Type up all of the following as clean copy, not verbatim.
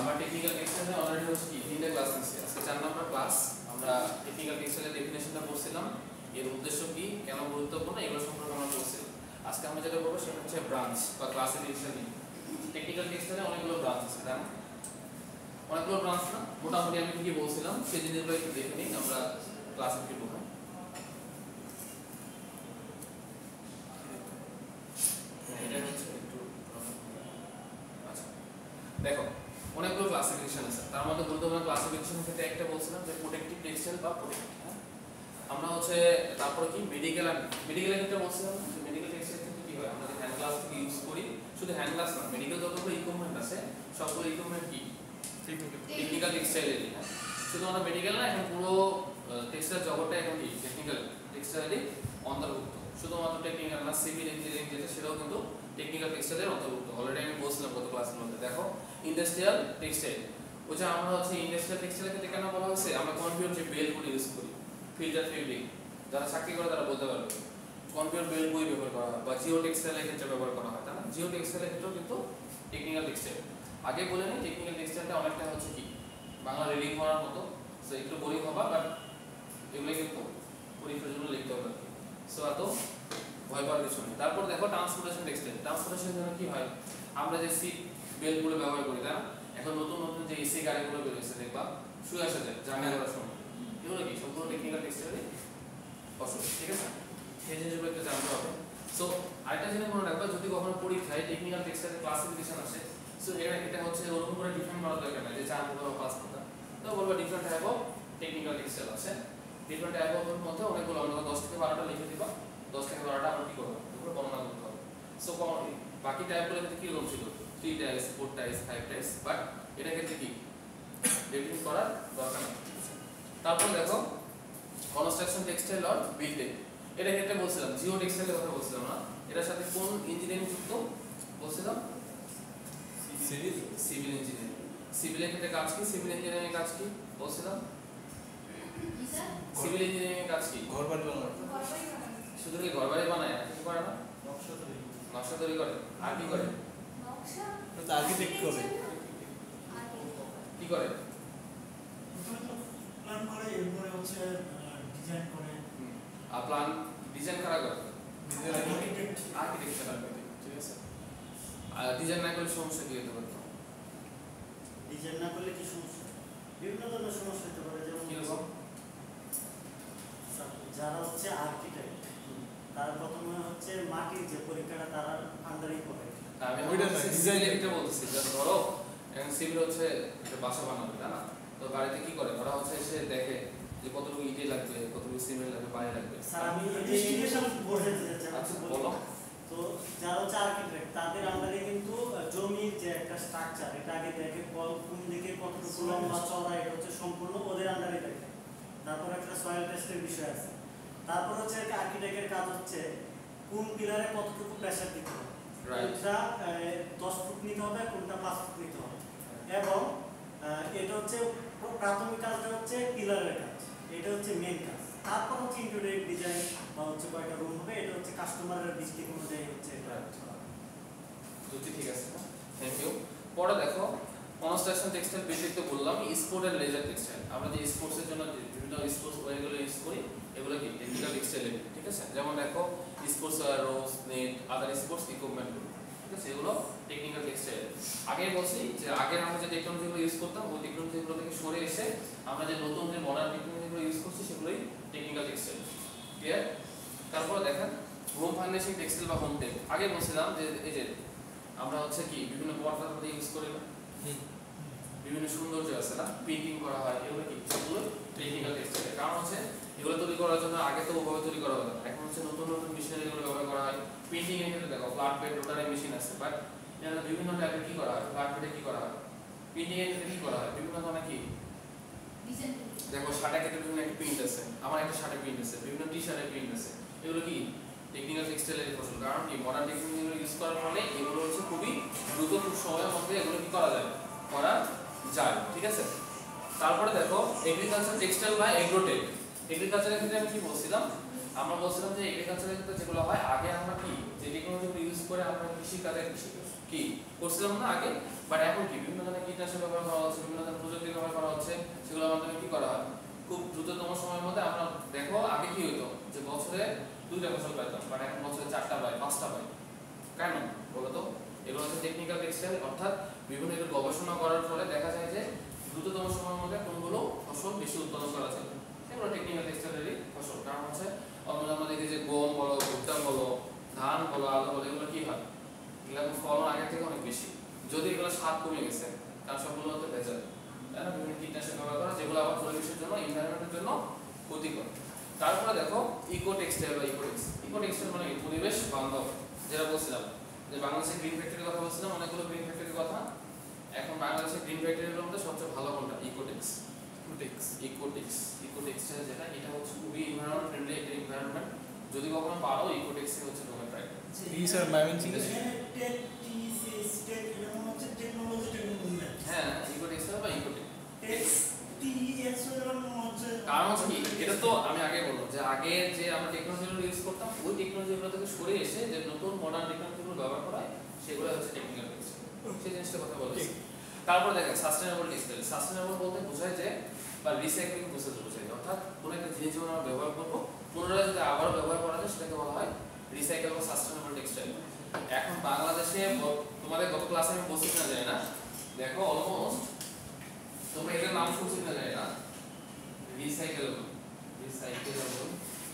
আমরা technical টেক্সটাইলে already হচ্ছে কি তিনটা ক্লাস নিচ্ছি। আজকে 4 নম্বর ক্লাস। আমরা টেকনিক্যাল টেক্সটাইলের ডেফিনেশনটা পড়ছিলাম, এর উদ্দেশ্য কি, কেন গুরুত্বপূর্ণ, এগুলো সম্পর্কে আমরা পড়ছিলাম। আজকে আমরা যেটা করবো সেটা হচ্ছে ব্রাঞ্চ বা ক্লাসিফিকেশন। টেকনিক্যাল টেক্সটাইলে অনেকগুলো ব্রাঞ্চ আছে, তাই না? অনেকগুলো ব্রাঞ্চ না, মোটামুটি আমি কি বলছিলাম সেই জিনিসগুলো একটু দেখে নিই, আমরা ক্লাসে কি ঢুকাই। এটা হচ্ছে একটু আচ্ছা, দেখো অনেকগুলো ক্লাসিফিকেশন আছে, তার মধ্যে গুরুত্বপূর্ণ ক্লাসিফিকেশনের ক্ষেত্রে একটা বলছিলাম যে প্রোটেক্টিভ টেক্সটাইল বা প্রোটেক্টিভ। আমরা হচ্ছে তারপর কি মেডিকেলের ক্ষেত্রে বলছিলাম যে মেডিকেল টেক্সটাইল ক্ষেত্রে কি হয়, আমরা যে হ্যান্ড গ্লাভস থেকে ইউজ করি, শুধু হ্যান্ড গ্লাভস না, মেডিকেল যতগুলো ইকুইপমেন্ট আছে সবগুলো ইকুইপমেন্ট কি টেকনিক্যাল টেক্সটাইলেরই। শুধু আমরা মেডিকেল না, এখন পুরো টেক্সটাইল জগৎটা এখন কি টেকনিক্যাল টেক্সটাইলেরই অন্তর্ভুক্ত। শুধুমাত্র টেকনিক্যাল না, সিভিল ইঞ্জিনিয়ারিং যেটা সেটাও কিন্তু টেকনিক্যাল টেক্সটাইলের অন্তর্ভুক্ত। অলরেডি আমি বলছিলাম গত ক্লাসের মধ্যে। দেখো ইন্ডাস্ট্রিয়াল টেক্সটাইল, ওই যে আমরা হচ্ছে ইন্ডাস্ট্রিয়াল টেক্সটাইলের ক্ষেত্রে কেন বলা হয়েছে, আমরা কনভিউর যে বেলগুলো ইউজ করি, ফিল্টার ফেব্রিক, যারা চাকরি করে তারা বলতে পারবে, কনভিউর বেল বই ব্যবহার করা হয় বা জিও টেক্সটাইলের ক্ষেত্রে ব্যবহার করা হয়, তাই না? জিও টেক্সটাইলের ক্ষেত্রেও কিন্তু টেকনিক্যাল টেক্সটাইল। আগে বলে নিই টেকনিক্যাল টেক্সটাইলটা অনেকটা হচ্ছে কি বাংলা রিডিং করার মতো, সো একটু বোরিং হবা, বাট এগুলো কিন্তু পরীক্ষার জন্য লিখতে হবে। সো এত ভয় পাওয়ার কিছু নেই। তারপর দেখো ট্রান্সপোর্টেশন টেক্সটাইল। ট্রান্সপোর্টেশনের জন্য কি হয়, আমরা যে সিট বেল্টগুলো ব্যবহার করি, তাই না? এখন নতুন নতুন যে এসি গাড়িগুলো বেরিয়েছে দেখবা, শুয়ে আসা যায় জার্নি করার সময়, এগুলো কি সম্পূর্ণ টেকনিক্যাল টেক্সটাইলের অংশ, ঠিক আছে? সেই জিনিসগুলো একটু জানতে হবে। সো আরেকটা জিনিস মনে রাখবা, যদি কখনো পরীক্ষায় টেকনিক্যাল টেক্সটাইলের ক্লাসিফিকেশন আসে, সো এটা হচ্ছে ওরকম করে ডিফাইন করা দরকার নাই যে 4 প্রকার বা 5 প্রকার। তো বলবো different type of technical textile আছে। ডিফারেন্ট টাইপ অফ মধ্যে অনেকগুলো, আমরা 10 থেকে 12টা লিখে দিবা। 10 থেকে 12টা আমরা কি করব, এগুলো বর্ণনা করতে হবে। সো বাকি টাইপগুলো কিন্তু কি রকম ছিল, 3 টাইপস, 4 টাইপস, 5 টাইপস, বাট এটা ক্ষেত্রে কি ডেফিনিট করার দরকার নেই। তারপর দেখো কনস্ট্রাকশন টেক্সটাইল আর বিল্ডিং, এটা ক্ষেত্রে বলছিলাম জিও টেক্সটাইলের কথা বলছিলাম না, এটার সাথে কোন ইঞ্জিনিয়ারিং যুক্ত বলছিলাম, সিভিল ইঞ্জিনিয়ারিং। সিভিলের ক্ষেত্রে কাজ কি, সিভিল ইঞ্জিনিয়ারিং কাজ কি বলছিলাম, সিভিল ইঞ্জিনিয়ারিং কাজ কি ঘর বাড়ি বানানো। শুধু কি ঘর বাড়ি বানায়, কি করে না, নকশা তৈরি করে, আর কি করে, নকশা তো আর্কিটেক্ট করে, কি করে, প্ল্যান করে, এরপরে হচ্ছে ডিজাইন করে। আর প্ল্যান ডিজাইন করা করে আর্কিটেক্ট, ঠিক আছে? আর ডিজাইন না করলে সমস্যা কি হতে পারে, ডিজাইন না করলে কি সমস্যা, বিভিন্ন ধরনের সমস্যা হতে পারে। যেমন কিরকম, যারা হচ্ছে আর্কিটেক্ট তারা প্রথমে হচ্ছে মাটির যে পরীক্ষাটা তারা আন্ডারেই করে। আমি ডিজাইনের ক্ষেত্রে বলতেছি যে ধরো এখন সিভিল হচ্ছে একটা বাসা বানাবে, তাই না? তো বাড়িতে কি করে, ওরা হচ্ছে এসে দেখে যে কতটুকু ইটে লাগবে, কতটুকু সিমেন্ট লাগবে, বাড়ি লাগবে। স্যার আমি ইনভেস্টিগেশন বোঝাতে চাচ্ছি। আচ্ছা বলো। তো যারা হচ্ছে আর্কিটেক্ট তাদের আন্ডারে কিন্তু জমির যে একটা স্ট্রাকচার, এটা আগে দেখে কোন দিকে কতটুকু লম্বা চওড়া, এটা হচ্ছে সম্পূর্ণ ওদের আন্ডারে দেখে। তারপর একটা সয়েল টেস্টের বিষয় আছে। তারপর হচ্ছে আর্কিটেক্টের কাজ হচ্ছে কোন পিলারে কতটুকু প্রেসার দিতে হবে, কোনটা 10 ফুট নিতে হবে, কোনটা 5 ফুট নিতে হবে। এবং এটা হচ্ছে প্রাথমিক কাজটা হচ্ছে পিলারের কাজ, এটা হচ্ছে মেইন কাজ। তারপর হচ্ছে ইন্টেরিয়র ডিজাইন বা হচ্ছে কয়টা রুম হবে, এটা হচ্ছে কাস্টমারের দৃষ্টিকোণ অনুযায়ী হচ্ছে এটা। দুটি ঠিক আছে, থ্যাংক ইউ। পরে দেখো কনস্ট্রাকশন টেক্সটাইল বেসিক তো বললাম, স্পোর্ট এন্ড লেজার টেক্সটাইল। আমরা যে স্পোর্টসের জন্য বিভিন্ন স্পোর্টস ওয়েগুলো ইউজ করি, এগুলো কি টেকনিক্যাল টেক্সটাইল, ঠিক আছে? যেমন দেখো স্পোর্টস রোস, নেট, আদার স্পোর্টস ইকুইপমেন্টগুলো, ঠিক আছে? এগুলো টেকনিক্যাল টেক্সটাইল। আগে বলছি যে আগে আমরা যে টেকনোলজিগুলো ইউজ করতাম, ওই টেকনোলজিগুলো থেকে সরে এসে আমরা যে নতুন যে মডার্ন টেকনোলজিগুলো ইউজ করছি সেগুলোই টেকনিক্যাল টেক্সটাইল। ক্লিয়ার? তারপরে দেখেন হোম ফার্নিশিং টেক্সটাইল বা হোম টেক। আগে বলছিলাম যে এই যে আমরা হচ্ছে কি বিভিন্ন পর্দা ইউজ করি না, বিভিন্ন সৌন্দর্য আছে না, পেইন্টিং করা হয়, এগুলো কি সবগুলো টেকনিক্যাল টেক্সটাইল। কারণ হচ্ছে এগুলো তৈরি করার জন্য আগে তো ওভাবে তৈরি করা হতো না, এখন হচ্ছে নতুন নতুন মেশিনারিগুলো ব্যবহার করা হয়। পেইন্টিং এর ক্ষেত্রে দেখো ফ্ল্যাট বেড রোটারি মেশিন আছে, বাট এখানে বিভিন্ন টাইপের কি করা হয়, ফ্ল্যাট বেডে কি করা হয়, পেইন্টিং এর ক্ষেত্রে কি করা হয়, বিভিন্ন ধরনের কি দেখো শার্টের ক্ষেত্রে বিভিন্ন একটা প্রিন্ট আছে, আমার একটা শার্টে প্রিন্ট আছে, বিভিন্ন টি শার্টের প্রিন্ট আছে, এগুলো কি টেকনিক্যাল টেক্সটাইলের ফসল। কারণ কি মডার্ন টেকনোলজিগুলো ইউজ করার ফলে এগুলো হচ্ছে খুবই দ্রুত, খুব সময়ের মধ্যে এগুলো কি করা যায়, ঠিক আছে? তারপরে দেখো এগ্রিকালচার টেক্সটাইল বা এগ্রোটেক। এগ্রিকালচারের ক্ষেত্রে আমি কি বলছিলাম, আমরা বলছিলাম যে এগ্রিকালচারের ক্ষেত্রে যেগুলো হয় আগে আমরা কি যে টেকনোলজিগুলো ইউজ করে আমরা কৃষি কাজে কি করছিলাম না আগে, বাট এখন কি বিভিন্ন ধরনের কীটনাশক ব্যবহার করা দ্রুততম সময়ের মধ্যে আমরা দেখো আগে কি হতো যে বছরে 2টা ফসল পাইতাম, বাট এখন বছরে 4টা পাই, 5টা পাই। কেন বলো তো? এগুলো হচ্ছে টেকনিক্যাল টেক্সটাইল, অর্থাৎ বিভিন্ন একটু গবেষণা করার ফলে দেখা যায় যে দ্রুততম সময়ের মধ্যে কোনগুলো ফসল বেশি উৎপাদন করা যায়। এগুলো টেকনিক্যাল টেক্সটাইলেরই ফসল। কারণ হচ্ছে আমরা দেখি যে গম বলো, ভুট্টা বলো, ধান বলো, আলু বলো, এগুলো কি হয়, এগুলো ফলন আগের থেকে অনেক বেশি, যদি এগুলো স্বাদ কমে গেছে, কারণ সবগুলো হতে ভেজাল, তাই না? বিভিন্ন কীটনাশক ব্যবহার করা, যেগুলো আবার পরিবেশের জন্য, এনভায়রনমেন্টের জন্য ক্ষতিকর। তারপরে দেখো ইকো টেক্সটাইল বা ইকোটেক্স। ইকো টেক্সটাইল মানে পরিবেশ বান্ধব, যেটা বলছিলাম যে বাংলাদেশের গ্রিন ফ্যাক্টরির কথা বলছিলাম, অনেকগুলো গ্রিন ফ্যাক্টরির কথা। এখন বাংলাদেশের গ্রিন ফ্যাক্টরিগুলোর মধ্যে সবচেয়ে ভালো কোনটা? ইকোটেক্স। ইকোটেক্সটাইল যেটা, এটা হচ্ছে খুবই এনভায়রনমেন্ট ফ্রেন্ডলি একটা এনভায়রনমেন্ট। যদি কখনো পারো ইকোটেক্সই হচ্ছে তোমার ট্রাই করো। স্যার ময়মনসিংহে হ্যাঁ, ইকোটেক্সটাইল বা ইকোটেক। কারণ কারণ হচ্ছে কি, এটা তো আমি আগে বললাম যে আগে যে আমরা টেকনোলজিগুলো ইউজ করতাম, ওই টেকনোলজিগুলো থেকে সরে এসে যে নতুন মডার্ন টেকনোলজিগুলো ব্যবহার করা হয়, সেগুলো হচ্ছে টেকনিক্যাল টেক্সটাইল। সেই জিনিসটার কথা বলেছি। তারপর দেখেন সাস্টেনেবল টেক্সটাইল। সাস্টেনেবল বলতে বোঝায় যে বা রিসাইক্লিং প্রসেস বোঝায়, অর্থাৎ কোনো একটা জিনিস যখন আমরা ব্যবহার করবো পুনরায় যদি আবারও ব্যবহার করা যায় সেটাকে বলা হয় রিসাইকেল বা সাস্টেনেবল টেক্সটাইল। এখন বাংলাদেশে তোমাদের গত ক্লাসে আমি বলছি না জানি না, দেখো অলমোস্ট তোমরা এটার নাম শুনছি না জানি না, রিসাইকেলেবল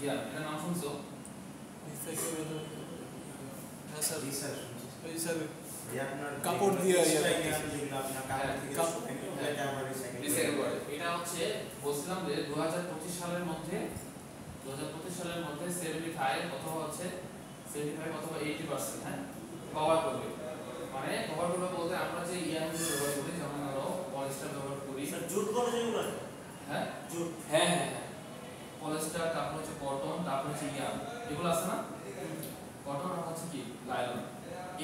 এটার নাম শুনছো? হ্যাঁ স্যার, রিসার্চ ওই স্যার আপনার কাপড় দিয়ে রিসাইকেল করে। এটা হচ্ছে বলছিলাম যে 2025 সালের মধ্যে 75 অথবা হচ্ছে 75 অথবা 80%, হ্যাঁ, কভার করবে। মানে কভার করবে বলতে আমরা যে ইয়ারগুলো ব্যবহার করি, যেমন ধরো পলিস্টার ব্যবহার করি, জুট বলে যেগুলো, হ্যাঁ জুট, হ্যাঁ পলিস্টার, তারপর হচ্ছে কটন, তারপর হচ্ছে ইয়ার, এগুলো আছে না, কটন আর হচ্ছে কি লাইলন,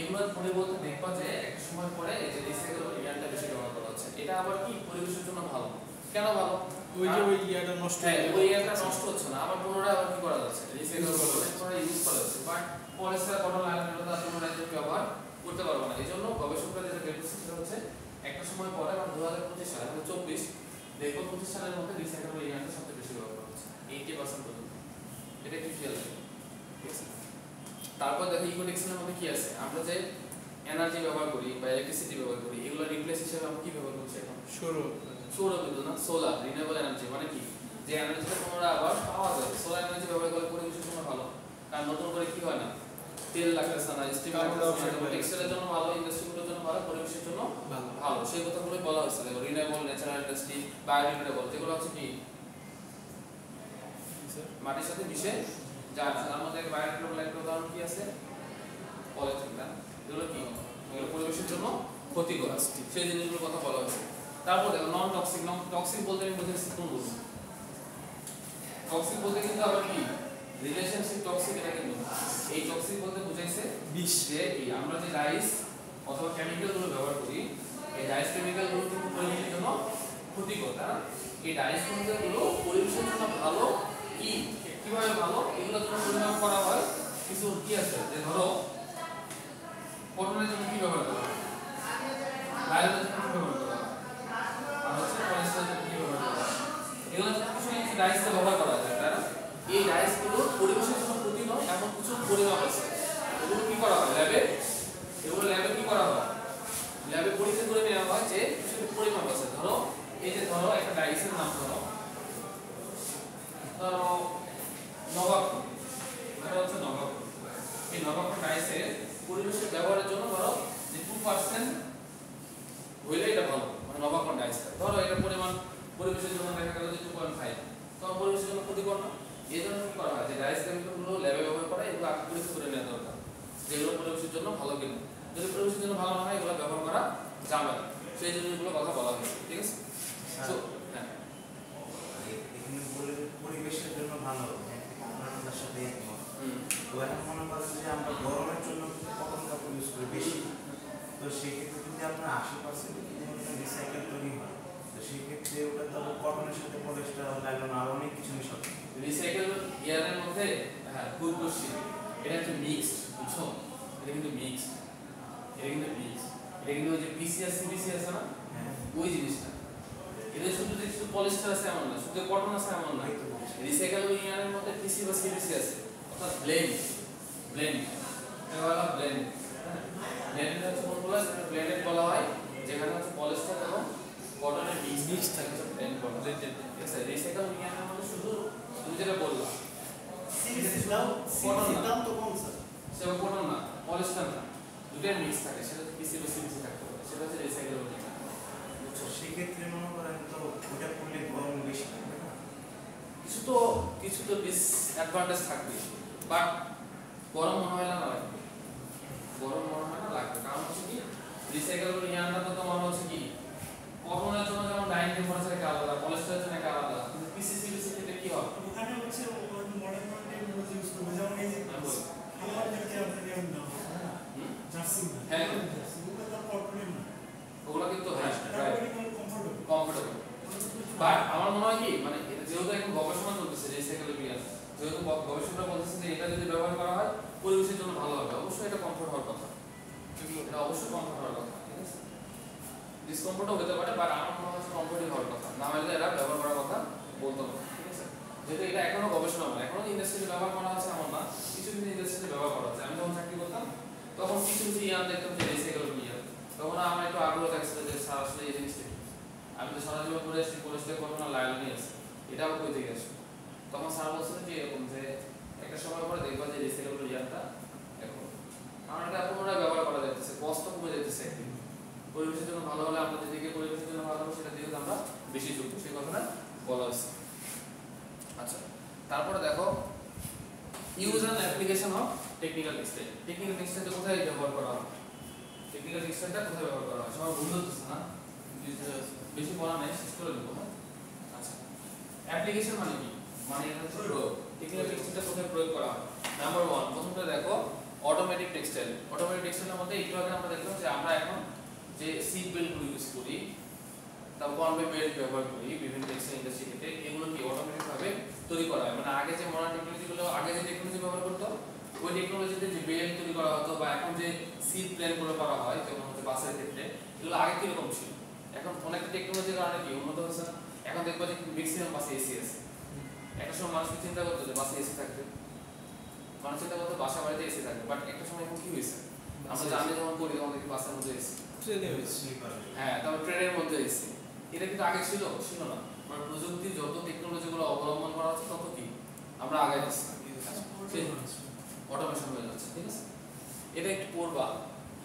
এগুলোর পরিবর্তে দেখবা যে একটা সময় পরে এই যে রিসাইকেল ইয়ারটা বেশি ব্যবহার করা হচ্ছে। এটা আবার কি পরিবেশের জন্য ভালো। কেন ভালো? ওই যে ওই ইয়াটা নষ্ট হ্যাঁ, হয়ে ওই ইয়ারটা নষ্ট হচ্ছে না, আবার পুনরায় আবার কি করা যাচ্ছে, রিসাইকেল করে ইউজ করা যাচ্ছে। বাট পলিস্টার, কটন, লাইলন এগুলো তার পুনরায় ব্যবহার করতে পারবো না। এই জন্য গবেষকরা যেটা বের করছে সেটা হচ্ছে একটা সময় পরে, আবার 2025 সালে, 24 দেখো 25 সালের মধ্যে রিসাইকেল ইয়ারটা সবচেয়ে বেশি ব্যবহার করা হচ্ছে 80% পর্যন্ত। এটা একটু খেয়াল রাখবে, ঠিক আছে? তারপর দেখো ইকোটেক্সের মধ্যে কি আছে, আমরা যে এনার্জি ব্যবহার করি বা ইলেকট্রিসিটি ব্যবহার করি, এগুলো রিপ্লেস হিসেবে আমরা কি ব্যবহার করছি এখন? সৌর বিদ্যুৎ না, সোলার, রিনিউয়েবল এনার্জি। মানে কি, যে এনার্জিটা পুনরায় আবার পাওয়া যায়। সোলার এনার্জি ব্যবহার করলে পরিবেশের জন্য ভালো, কারণ নতুন করে কি হয় না, তেল লাগতেছে না, স্টিম লাগতেছে না, টেক্সটাইলের জন্য ভালো, ইন্ডাস্ট্রিগুলোর জন্য ভালো, পরিবেশের জন্য ভালো। সেই কথাগুলো বলা হয়েছে, রিনিউয়েবল, ন্যাচারাল ইন্ডাস্ট্রি, বায়োডিগ্রেডেবল, যেগুলো হচ্ছে কি মাটির সাথে মিশে যায় না। আমাদের বায়োডিগ্রেডেবল একটা উদাহরণ কি আছে, পলিথিন, না, এগুলো কি, এগুলো পরিবেশের জন্য ক্ষতিকর, সেই জিনিসগুলোর কথা বলা হয়েছে। তারপর দেখো নন টক্সিক। নন টক্সিক বলতে আমি বুঝেছি কোনগুলো? টক্সিক বলতে কিন্তু আবার কি রিলেশনশিপ টক্সিক, এটা কিন্তু এই টক্সিক বলতে বুঝাইছে বিষ। যে এই আমরা যে ডাইস অথবা কেমিক্যাল গুলো ব্যবহার করি, এই ডাইস কেমিক্যাল গুলো কিন্তু পরিবেশের জন্য ক্ষতিকর, তাই না? এই ডাইস কেমিক্যাল গুলো পরিবেশের জন্য ভালো কি, কিভাবে ভালো, এগুলো যখন পরিমাপ করা হয় কিছু কি আছে, যে ধরো কটনের জন্য কি ব্যবহার করা হয়, লাইলনের জন্য কি ব্যবহার করা হয়, আর হচ্ছে পলিস্টারের জন্য কি ব্যবহার করা হয়, এগুলো কিছু ডাইসে ব্যবহার করা যায়, তাই না? এই ডাইসগুলো পরিবেশের জন্য ক্ষতি নয় এমন কিছু পরিমাপ আছে, এগুলো কি করা হয় ল্যাবে, এগুলো ল্যাবে কি করা হয়, ল্যাবে পরীক্ষা করে নেওয়া হয় যে কিছু পরিমাপ আছে। ধরো এই যে ধরো একটা ডাইসের নাম ধরো নবাক্ষর, এটা হচ্ছে নবাক্ষর। এই নবাক্ষর ডাইসের পরিবেশের ব্যবহারের জন্য ধরো যে 2% হইলে এটা ভালো, মানে নবাক্ষর ডাইসটা ধরো এটা পরিমাণ পরিবেশের জন্য দেখা গেল যে 2.5, তখন পরিবেশের জন্য ক্ষতিকর না। এই জন্য কি করা হয় যে ডাইস কেমিক্যালগুলো ল্যাবে ব্যবহার করা, এগুলো আগে পরীক্ষা করে নেওয়া দরকার যেগুলো পরিবেশের জন্য ভালো কিনা। যদি পরিবেশের জন্য ভালো না হয় এগুলো ব্যবহার করা যাবে না, সেই জন্য এগুলো কথা বলা হয়েছে, ঠিক আছে? হ্যাঁ, এখানে বলে পরিবেশের জন্য ভালো, আপনার সাথে একমত। তো এখন মনে করেন যে আমরা গরমের জন্য কটন কাপড় ইউজ করি বেশি, তো সেক্ষেত্রে যদি আপনার 80% রিসাইকেল তৈরি হয়, তো সেক্ষেত্রে ওটা তো কটনের সাথে পলিস্টার, লাইলন আর অনেক কিছু মিশাতে রিসাইকেল ইয়ারের মধ্যে, হ্যাঁ গুড কোশ্চেন, এটা একটা মিক্সড, বুঝছো? এটা কিন্তু মিক্সড, এটা কিন্তু ওই যে পিসিএস সিবিসি আছে না, ওই জিনিসটা। এটা শুধু যে কিছু পলিস্টার আছে এমন না, শুধু কটন আছে এমন না। রিসাইকেলেবল ইয়ানের মধ্যে পিসি বা সিপিসি আছে, অর্থাৎ ব্লেন্ড এটা হলো ব্লেন্ড। ব্লেন্ড হচ্ছে কোনগুলো? ব্লেন্ডেড বলা হয় যেখানে হচ্ছে পলিস্টার এবং কটনের মিক্স থাকে, ব্লেন্ড বলা হয়। ঠিক আছে, রিসাইকেলেবল ইয়ানের মধ্যে শুধু তুমি যেটা বললা সিপিসির দাম তো কম স্যার। সেটা কটন না, পলিস্টার না, দুটোর মিক্স থাকে, সেটা পিসি বা সিপিসি থাকতে পারে, সেটা হচ্ছে রিসাইকেলেবল ইয়ান। সেক্ষেত্রে মনে করেন তো ওটা করলে গরম বেশি থাকবে না? কিছু তো ডিসঅ্যাডভান্টেজ থাকবে, বাট গরম মনে হয় না লাগবে, গরম মনে হয় না লাগবে। কারণ হচ্ছে কি রিসাইকেলেবল ইয়ানটা তো তোমার হচ্ছে কি কটনের জন্য যেমন ডাইনিং টেম্পারেচার একটা আলাদা, পলিস্টারের জন্য একটা আলাদা, কিন্তু পিসি সিপিসি ক্ষেত্রে কি হয়? ওখানে হচ্ছে মডার্ন টেকনোলজি ইউজ করবে, যেমন এই যে আমি বলি আমাদেরকে আপনাকে আমি দাও জার্সি না, হ্যাঁ জার্সি ওটা তো কটনের না, ওগুলো কিন্তু হ্যাঁ এটা কিন্তু কমফোর্টেবল। কমফোর্টেবল। বাট আমার মনে হয় কি মানে যেহেতু এখন গবেষণা চলতেছে রিসাইকেলেবল ইয়ান, যেহেতু গবেষকরা বলতেছে যে এটা যদি ব্যবহার করা হয় পরিবেশের জন্য ভালো হবে, অবশ্যই এটা কমফোর্ট হওয়ার কথা, এটা অবশ্যই কমফোর্ট হওয়ার কথা। ঠিক আছে, ডিসকমফোর্টও হতে পারে, বাট আমার মনে হচ্ছে কমফোর্টই হওয়ার কথা, না হলে এরা ব্যবহার করার কথা বলতো না। ঠিক আছে, যেহেতু এটা এখনো গবেষণা মানে এখনো ইন্ডাস্ট্রিতে ব্যবহার করা হচ্ছে এমন না, কিছু কিছু ইন্ডাস্ট্রিতে ব্যবহার করা হচ্ছে। আমি যখন চাকরি করতাম তখন কিছু কিছু ইয়ান দেখতাম যে রিসাইকেলেবল ইয়ান, তখন আমার একটু আগ্রহ থাকছিল যে স্যার আসলে এই জিনিসটা কি? আমি তো সারা জীবন করে এসেছি, পরিষ্কার করবো না লাইলনই আছে, এটাও কই থেকে আসবে? তখন স্যার বলছিলেন যে এরকম যে একটা সময় পরে দেখবা যে রিসাইকেলেবল ইয়ানটা এখন কারণ এটা পুনরায় ব্যবহার করা যাচ্ছে, কষ্ট কমে যাচ্ছে, একদিন পরিবেশের জন্য ভালো হলে আমরা যেদিকে পরিবেশের জন্য ভালো হবে সেটা দিকে আমরা বেশি যোগ্য, সেই কথাটা বলা হচ্ছে। আচ্ছা, তারপরে দেখো use and application of technical textile. Technical টেক্সটাইলটা কোথায় ব্যবহার করা হয়? টেকনিক্যাল টেক্সটাইলটা কোথায় ব্যবহার করা হয়? সবার ভুল হচ্ছে না, বেশি পড়া নেই, শেষ করে দেবো। হ্যাঁ, আচ্ছা, অ্যাপ্লিকেশন মানে কি? মানে এটা হচ্ছে প্রয়োগ। টেকনিক্যাল টেক্সটাইলটা কোথায় প্রয়োগ করা হয়? নাম্বার 1 প্রথমটা দেখো অটোমেটিক টেক্সটাইল। অটোমেটিক টেক্সটাইলের মধ্যে একটু আগে আমরা দেখলাম যে আমরা এখন যে সিট বেল্টগুলো ইউজ করি, তারপর কনভে বেল্ট ব্যবহার করি বিভিন্ন টেক্সটাইল ইন্ডাস্ট্রিতে, এগুলো কি অটোমেটিক ভাবে তৈরি করা হয়। মানে আগে যে মডার্ন টেকনোলজিগুলো, আগে যে টেকনোলজি ব্যবহার করতো ওই টেকনোলজিতে যে বেল্ট তৈরি করা হতো বা এখন যে সিট প্ল্যানগুলো করা হয় যেমন হচ্ছে বাসের ক্ষেত্রে, এগুলো আগে কিরকম ছিল? এখন অনেকটা টেকনোলজির কারণে কি উন্নত হচ্ছে না? এখন দেখবা যে ম্যাক্সিমাম বাসে এসি আছে। একটা সময় মানুষ চিন্তা করতো যে বাসে এসি থাকবে, মানুষ চিন্তা করতো বাসা বাড়িতে এসি থাকবে, বাট একটা সময় এখন কি হয়েছে আমরা জানি যখন করি তখন দেখি বাসের মধ্যে এসি, ট্রেনে হয়েছে। হ্যাঁ, তারপর ট্রেনের মধ্যে এসি। এটা কিন্তু আগে ছিল না। মানে প্রযুক্তি যত টেকনোলজিগুলো অবলম্বন করা হচ্ছে তত কি আমরা আগে যাচ্ছি, অটোমেশন হয়ে যাচ্ছে। ঠিক আছে, এটা একটু পড়বা।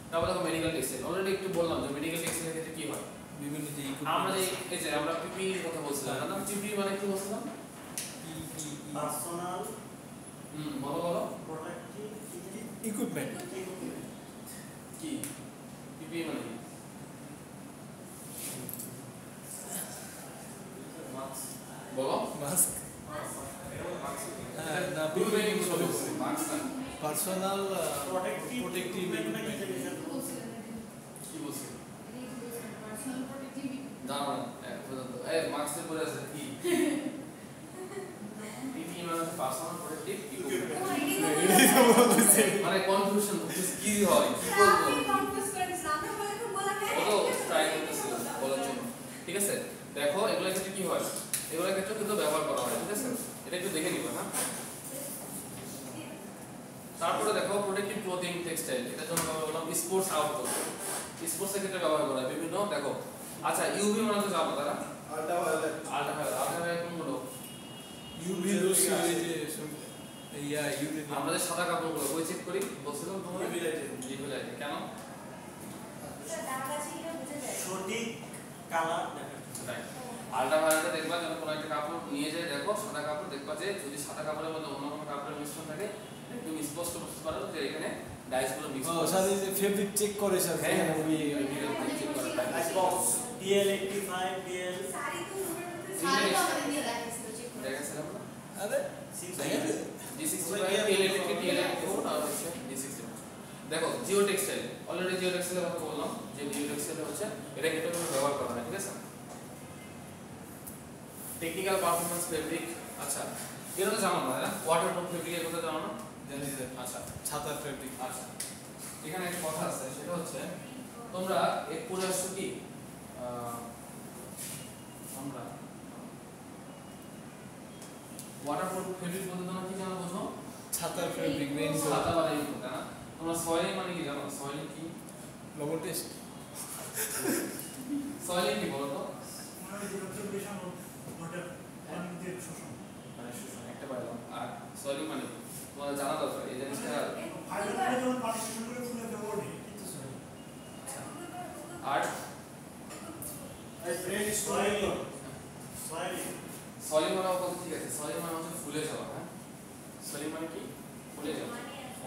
তারপর দেখো মেডিকেল টেক্সটাইল, অলরেডি একটু বললাম যে মেডিকেল টেক্সটাইলের ক্ষেত্রে কি হয়। বিভিন্ন যে আমরা যে এই যে আমরা পিপি এর কথা বলছিলাম না, পিপি মানে কি বলছিলাম? পার্সোনাল বলো প্রোডাক্টিভ ইকুইপমেন্ট, কি পিপি মানে কি? বলো মাস্ক, হ্যাঁ, না পার্সোনাল প্রোটেক্টিভ প্রোটেক্টিভ ইকুইপমেন্ট নাকি ইকুইপমেন্ট। কি বলছি জানো না এক পর্যন্ত এই মাস্কের পরে আছে কি পিপি মানে হচ্ছে পার্সোনাল প্রোটেক্টিভ ইকুইপমেন্ট। মানে কনফিউশন হচ্ছে কি হয় কি বলবো কত ট্রাই করতেছি বলার জন্য। ঠিক আছে, দেখো এগুলোর ক্ষেত্রে কি হয়, এগুলোর ক্ষেত্রে কিন্তু ব্যবহার করা হয়। ঠিক আছে, এটা একটু দেখে নিবা। হ্যাঁ, তারপরে দেখো প্রোটেক্টিভ ক্লোথিং টেক্সটাইল, এটার জন্য ব্যবহার করলাম স্পোর্টস আউটডোর। স্পোর্টসের ক্ষেত্রে ব্যবহার করা হয় বিভিন্ন, দেখো আচ্ছা ইউভি মানে তো জানো তারা, আলট্রাভায়োলেট কোনগুলো? ইউভি রশ্মি, এই যে ইয়া ইউভি আমরা যে সাদা কাপড়গুলো ওই চেক করি বলছিলাম তোমরা ইউভি লাইটে কেন? সঠিক কালার দেখা রাইট, আলট্রাভায়োলেটে দেখবা যখন কোনো একটা কাপড় নিয়ে যায়, দেখো সাদা কাপড়, দেখবা যে যদি সাদা কাপড়ের মধ্যে অন্য কোনো কাপড়ের মিশ্রণ থাকে একদম স্পষ্ট বুঝতে পারো যে এখানে ডাইসগুলো মিক্স ও করা আছে। সাথে যে ফেব্রিক চেক করে স্যার, হ্যাঁ, হ্যাঁ ওই চেক করা বক্স DL85 DL দেখাছিলাম না আরে D65 T11 আর হচ্ছে D61। দেখো জিও টেক্সটাইল, অলরেডি জিও টেক্সটাইলের কথা বললাম যে জিও টেক্সটাইল হচ্ছে এটা ক্ষেত্রে ব্যবহার করা হয়। ঠিক আছে, টেকনিক্যাল পারফরম্যান্স ফেব্রিক। আচ্ছা, এটা তো জানো না, ওয়াটারপ্রুফ ফেব্রিক এর কথা জানো না? জানি স্যার, আচ্ছা ছাতার ফেব্রিক। আচ্ছা, এখানে একটা কথা আছে, সেটা হচ্ছে তোমরা এক পড়ে আসছো কি আমরা ওয়াটারপ্রুফ ফেব্রিক বলতে তোমরা কি জানো বুঝো? ছাতার ফেব্রিক রেইন ছাতা বা রেইনকোট, তাই না? তোমরা সয়েলিং মানে কি জানো? সয়েলিং কি? লবণ টেস্ট সয়েলিং কি বলো তো? মানে যে অবজারভেশন অফ ওয়াটার পানিতে শোষণ মানে শোষণ একটা পাইলাম। আর সয়েলিং মানে কি? তোমাদের জানা দরকার এই জিনিসটা। ফাইবার যখন পানি শোষণ করে ফুলে ব্যবহার নেই কিন্তু সরি আর সয়েলিং সয়েলিং সয়েলিং মানে বলতে ঠিক আছে, সয়েলিং মানে হচ্ছে ফুলে যাওয়া। হ্যাঁ, সয়েলিং মানে কি? ফুলে যাওয়া।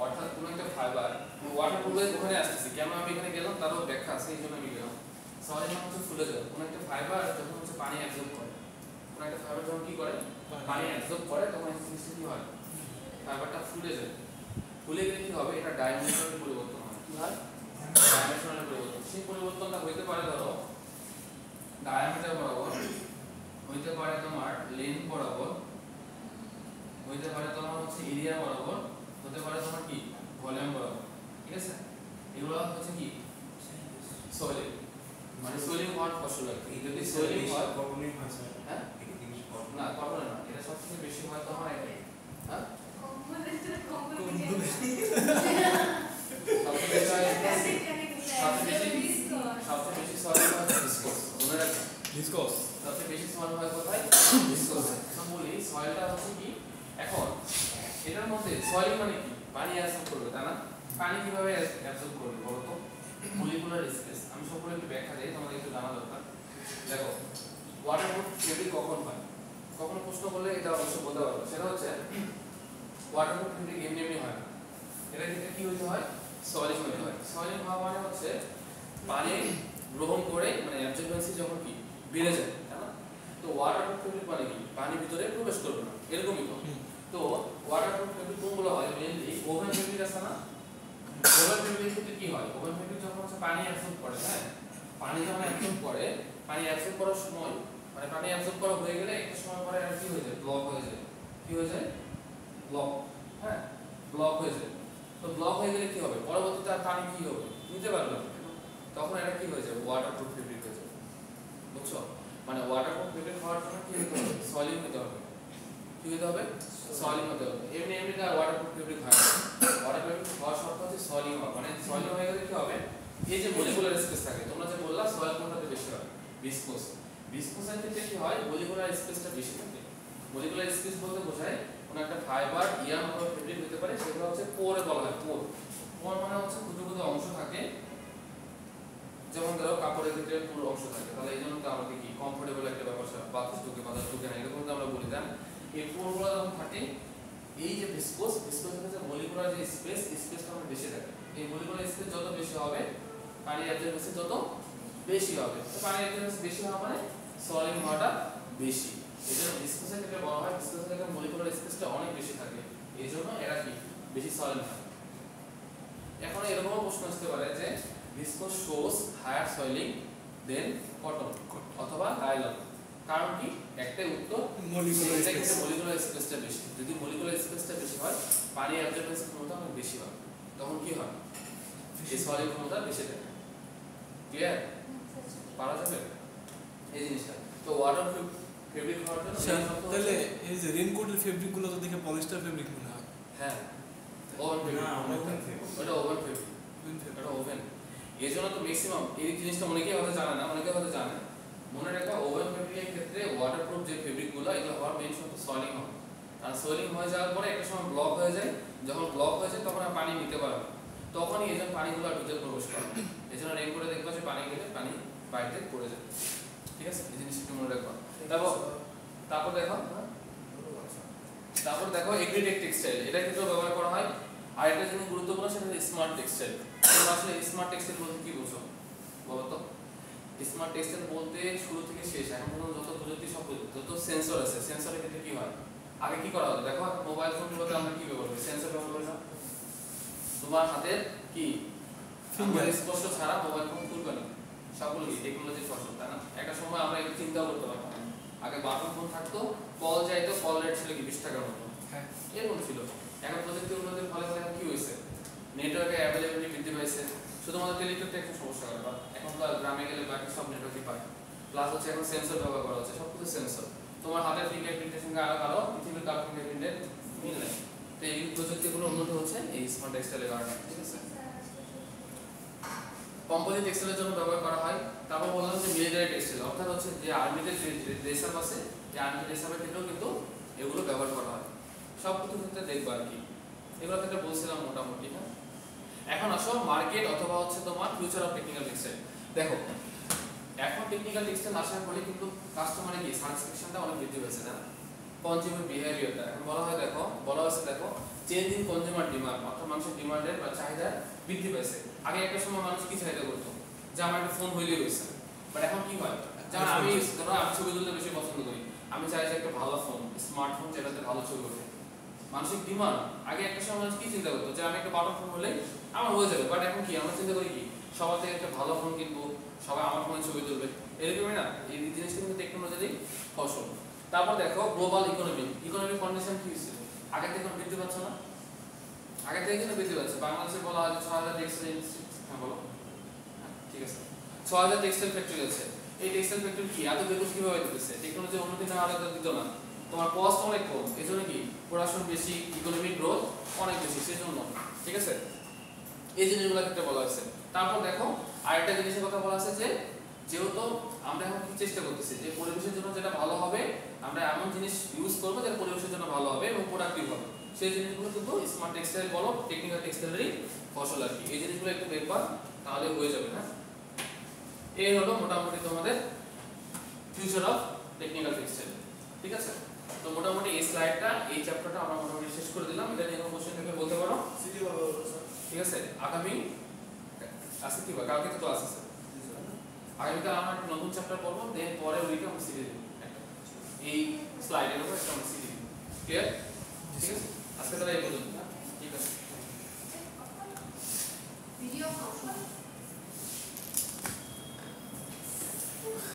অর্থাৎ কোনো একটা ফাইবার ওয়াটারপ্রুফের ওখানে আসতেছে, কেন আমি এখানে গেলাম তারও ব্যাখ্যা আছে, এই জন্য আমি গেলাম। সয়েলিং মানে হচ্ছে ফুলে যাওয়া। কোনো একটা ফাইবার যখন হচ্ছে পানি অ্যাবজর্ব করে, কোনো একটা ফাইবার যখন কি করে পানি অ্যাবজর্ব করে, তখন এই জিনিসটা কি হয়? ফাইবারটা ফুলে যায়। ফুলে গেলে কি হবে? এটা ডাইমেনশনাল পরিবর্তন হয়। কি হয়? ডাইমেনশনাল পরিবর্তন। সেই পরিবর্তনটা হইতে পারে ধরো ডায়ামিটার বরাবর, হইতে পারে তোমার লেন্থ বরাবর, হইতে পারে তোমার হচ্ছে এরিয়া বরাবর, হতে পারে তোমার কি ভলিউম বরাবর। ঠিক আছে, এগুলো হচ্ছে কি সয়েলিং। মানে সয়েলিং হওয়ার ফসল আর কি। যদি সয়েলিং হয় কখনোই হয় স্যার। হ্যাঁ এটা কি বেশি কখনো না কখনো না, এটা সবথেকে বেশি হয় তোমার এটাই। হ্যাঁ সবচেয়ে বেশি সয়েলিং হয় ভিসকস। মনে রাখবেন ডিসকস সবচেয়ে বেশি সয়েল হয় কোথায়? ভিসকস। এখন বলি সয়েলটা হচ্ছে কি, এখন এটার মধ্যে সয়েলিং মানে কি? পানি অ্যাবজর্ব করবে, তাই না? পানি কিভাবে অ্যাবজর্ব করবে বলো তো? Molecular space. আমি সকলে একটু ব্যাখ্যা দিই, তোমাদের একটু জানা দরকার। দেখো ওয়াটারপ্রুফ ফেব্রিক কখন হয়? কখনো প্রশ্ন করলে এটা অবশ্যই বলতে পারবো। সেটা হচ্ছে ওয়াটারপ্রুফ ফেব্রিক এমনি এমনি হয় না। এটা ক্ষেত্রে কি হইতে হয়? সয়েলিং হইতে হয়। সয়েলিং হওয়া মানে হচ্ছে পানি গ্রহণ করে, মানে অ্যাবজর্বেন্সি যখন কি বেড়ে যায়, তাই না? তো ওয়াটারপ্রুফ ফেব্রিক মানে কি? পানি ভিতরে প্রবেশ করবে না, এরকমই তো। তো ওয়াটারপ্রুফ ফেব্রিক কোনগুলো হয়? মেইনলি ওভেন ফেব্রিক আছে না? ওভেন ফেব্রিক ক্ষেত্রে কি হয়? ওভেন ফেব্রিক যখন হচ্ছে পানি অ্যাবজর্ব করে, হ্যাঁ, পানি যখন অ্যাবজর্ব করে, পানি অ্যাবজর্ব করার সময়, মানে পানি অ্যাবজর্ব করা হয়ে গেলে একটা সময় পরে আর কি হয়ে যায়? ব্লক হয়ে যায়। কি হয়ে যায়? ব্লক। হ্যাঁ, ব্লক হয়ে যায়। তো ব্লক হয়ে গেলে কি হবে? পরবর্তীতে আর পানি কি হবে? নিতে পারবে না। তখন এটা কি হয়ে যাবে? ওয়াটারপ্রুফ ফেব্রিক হয়ে যাবে। বুঝছো? মানে ওয়াটারপ্রুফ ফেব্রিক হওয়ার জন্য কি হতে হবে? সয়েলিং হতে হবে। কি হতে হবে? সয়েলিং হতে হবে। এমনি এমনি আর ওয়াটারপ্রুফ ফেব্রিক হয় না। ওয়াটারপ্রুফ হওয়ার শর্ত হচ্ছে সয়েলিং হওয়া। মানে সয়েলিং হয়ে গেলে কি হবে? এই যে মলিকুলার স্পেস থাকে, তোমরা যে বললা সয়েল কোনটাতে বেশি হয়? ভিসকস। ভিসকসের ক্ষেত্রে কি হয়? মলিকুলার স্পেসটা বেশি থাকে। মলিকুলার স্পেস বলতে বোঝায় কোন একটা ফাইবার ইয়ান অথবা ফেব্রিক হতে পারে, সেগুলো হচ্ছে পোরে বলা হয়। পোর পোর মানে হচ্ছে ক্ষুদ্র ক্ষুদ্র অংশ থাকে, যেমন ধরো কাপড়ের ভিতরে পুরো অংশ থাকে, তাহলে এই জন্য তো আমাকে কি কমফোর্টেবল একটা ব্যাপার, বাতাস ঢুকে বাতাস ঢুকে না, এরকম তো আমরা বলি। দেন এই পোরগুলো যখন থাকে, এই যে ভিসকস, ভিসকসের ক্ষেত্রে মলিকুলার যে স্পেসটা অনেক বেশি থাকে। এই মলিকুলার স্পেস যত বেশি হবে, পানি অ্যাবজর্বেন্সি তত বেশি হবে। তো পানি অ্যাবজর্বেন্সি বেশি হওয়া মানে সয়েলিং হওয়াটা বেশি। এই জন্য ভিসকসের ক্ষেত্রে বলা হয়, ভিসকসের ক্ষেত্রে মলিকুলার স্পেসটা অনেক বেশি থাকে, এই জন্য এরা কি বেশি সয়েলিং হয়। এখন এরকমও প্রশ্ন আসতে পারে যে viscose shows higher soiling than cotton অথবা nylon, কারণ কি? একটাই উত্তর, মলিকুলার স্পেস। মলিকুলার স্পেসটা বেশি। যদি মলিকুলার স্পেসটা বেশি হয়, পানি অ্যাবজর্বেন্সি ক্ষমতা অনেক বেশি হয়, তখন কি হয়? এই সয়েলিং ক্ষমতা বেশি থাকে। ক্লিয়ার? পারা যাবে এই জিনিসটা? তো ওয়াটারপ্রুফ ফেব্রিক হওয়ার জন্য তাহলে এই যে রেইনকোটের ফেব্রিক গুলো তো দেখে পলিস্টার ফেব্রিক মনে হয়। হ্যাঁ, ওভেন ফেব্রিক, ওটা ওভেন ফেব্রিক, এটা ওভেন। এই জন্য তো ম্যাক্সিমাম এই জিনিসটা অনেকেই হয়তো জানে না, অনেকে হয়তো জানে। মনে রাখা, ওভেন ফেব্রিকের ক্ষেত্রে ওয়াটারপ্রুফ যে ফেব্রিকগুলো, এগুলো হওয়ার মেইন শর্ত সয়েলিং হবে। আর সয়েলিং হয়ে যাওয়ার পরে একটা সময় ব্লক হয়ে যায়, যখন ব্লক হয়ে যায় তখন আর পানি নিতে পারে না, তখনই এই জন্য পানিগুলো আর ভিতরে প্রবেশ করে। এই জন্য রেইন করে দেখবা যে পানি গেলে পানি বাইরে পড়ে যায়। ঠিক আছে, এই জিনিসটা একটু মনে রাখবা। তারপর দেখো এগ্রিটেক টেক্সটাইল, এটা কিন্তু ব্যবহার করা হয়। আর একটা জিনিস গুরুত্বপূর্ণ, সেটা হচ্ছে স্মার্ট টেক্সটাইল। তোমরা আসলে স্মার্ট টেক্সটাইল বলতে কি বুঝো বলো তো? স্মার্ট টেক্সটাইল বলতে শুরু থেকে শেষ এখন পর্যন্ত যত প্রযুক্তি, সব যত সেন্সর আছে, সেন্সরের ক্ষেত্রে কি হয়? আগে কি করা হতো? দেখো মোবাইল ফোনগুলোতে আমরা কি ব্যবহার করি? সেন্সর ব্যবহার করি না? তোমার হাতের কি ফিঙ্গার স্পর্শ ছাড়া মোবাইল ফোন খুলবে না। সবগুলো কি টেকনোলজির ফসল, তাই না? একটা সময় আমরা একটু চিন্তাও করতে পারতাম না। আগে বাটন ফোন থাকতো, কল যাইতো, কল রেট ছিল কি 20 টাকার মতো, হ্যাঁ এরকম ছিল। এখন প্রযুক্তি উন্নতির ফলে কি হয়েছে? নেটওয়ার্কের অ্যাভেলেবিলিটি বৃদ্ধি পাইছে। শুধুমাত্র টেলিটকটা একটু সমস্যা করে, এখন তো গ্রামে গেলে বাকি সব নেটওয়ার্কই পায়। প্লাস হচ্ছে এখন সেন্সর ব্যবহার করা হচ্ছে, সব কিছু সেন্সর। তোমার হাতের ফিঙ্গারপ্রিন্টের সঙ্গে আর কারো পৃথিবীর কারো ফিঙ্গারপ্রিন্টের মিল নেই। তো এই প্রযুক্তিগুলো উন্নত হচ্ছে এই স্মার্ট টেক্সটাইলের কারণে, ঠিক আছে। কম্পোজিট টেক্সটাইলের জন্য ব্যবহার করা হয়। তারপর বললাম যে মিলিটারি টেক্সটাইল, অর্থাৎ হচ্ছে যে আর্মিতে যে ড্রেস আপ আছে, যে আর্মি ড্রেস আপের ক্ষেত্রেও কিন্তু এগুলো ব্যবহার করা হয়। সব কিছু ক্ষেত্রে দেখবো আর কি, এগুলো ক্ষেত্রে বলছিলাম মোটামুটি। হ্যাঁ, এখন আসো মার্কেট অথবা হচ্ছে তোমার ফিউচার অফ টেকনিক্যাল টেক্সটাইল। দেখো এখন টেকনিক্যাল টেক্সটাইল আসার ফলে কিন্তু কাস্টমারের কি সাবস্ক্রিপশনটা অনেক বৃদ্ধি পেয়েছে না, কনজিউমার বিহেভিয়ারটা। এখন বলা হয় দেখো, বলা হচ্ছে দেখো চেঞ্জ ইন কনজিউমার ডিমান্ড, অর্থাৎ মানুষের ডিমান্ডের বা চাহিদা বৃদ্ধি পেয়েছে। আগে একটা সময় মানুষ কি চাহিদা করতো, যে আমার একটা ফোন হইলেই হয়েছে, বাট এখন কি হয়, যেমন আমি ধরো আমি ছবি তুলতে বেশি পছন্দ করি, আমি চাই যে একটা ভালো ফোন, স্মার্টফোন যেটাতে ভালো ছবি ওঠে। মানসিক ডিমান্ড, আগে একটা সময় মানুষ কি চিন্তা করতো, যে আমি একটা বাটন ফোন হলে আমার হয়ে যাবে, বাট এখন কি আমরা চিন্তা করি কি সবার থেকে একটা ভালো ফোন কিনবো, সবাই আমার ফোনে ছবি তুলবে, এরকমই না। এই জিনিসটা কিন্তু টেকনোলজিরই ফসল। তারপর দেখো গ্লোবাল ইকোনমিক কন্ডিশন কি হয়েছে, আগে থেকে বৃদ্ধি পাচ্ছে না, আগে থেকে কিন্তু বৃদ্ধি পাচ্ছে। বাংলাদেশে বলা হয় ৬,০০০ টেক্সটাইল, হ্যাঁ বলো, ঠিক আছে, ৬,০০০ টেক্সটাইল ফ্যাক্টরি আছে। এই টেক্সটাইল ফ্যাক্টরি কি এত বেতন কিভাবে দিতেছে, টেকনোলজি উন্নতি না হলে তো দিত না। তোমার কস্ট অনেক কম, এই জন্য কি প্রোডাকশন বেশি, ইকোনমিক গ্রোথ অনেক বেশি, সেই জন্য, ঠিক আছে। এই জিনিসগুলো ক্ষেত্রে বলা হয়েছে। তারপর দেখো আরেকটা জিনিসের কথা বলা আছে যে যেহেতু আমরা এখন কি চেষ্টা করতেছি যে পরিবেশের জন্য যেটা ভালো হবে, আমরা এমন জিনিস ইউজ করবো যেটা পরিবেশের জন্য ভালো হবে এবং প্রোডাক্টিভ হবে, সেই জিনিসগুলো কিন্তু স্মার্ট টেক্সটাইল বলো টেকনিক্যাল টেক্সটাইলেরই ফসল আর কি। এই জিনিসগুলো একটু দেখবা তাহলে হয়ে যাবে। হ্যাঁ, এই হলো মোটামুটি তোমাদের ফিউচার অফ টেকনিক্যাল টেক্সটাইল, ঠিক আছে। তো মোটামুটি এই স্লাইডটা, এই চ্যাপ্টারটা আমরা মোটামুটি শেষ করে দিলাম। এটা নিয়ে কোনো কোশ্চেন থাকলে বলতে পারো, সিটি ভালো স্যার। ঠিক আছে। আগামী আজকে কি বার, কালকে তো ক্লাস আছে, আগামীকাল আমরা একটা নতুন চ্যাপ্টার পড়বো, দেন পরের উইকে আমরা সিরিজ দেবো এই স্লাইডের উপর একটা আমরা সিরিজ দেবো, ক্লিয়ার, ঠিক আছে। আজকে তাহলে এই পর্যন্ত।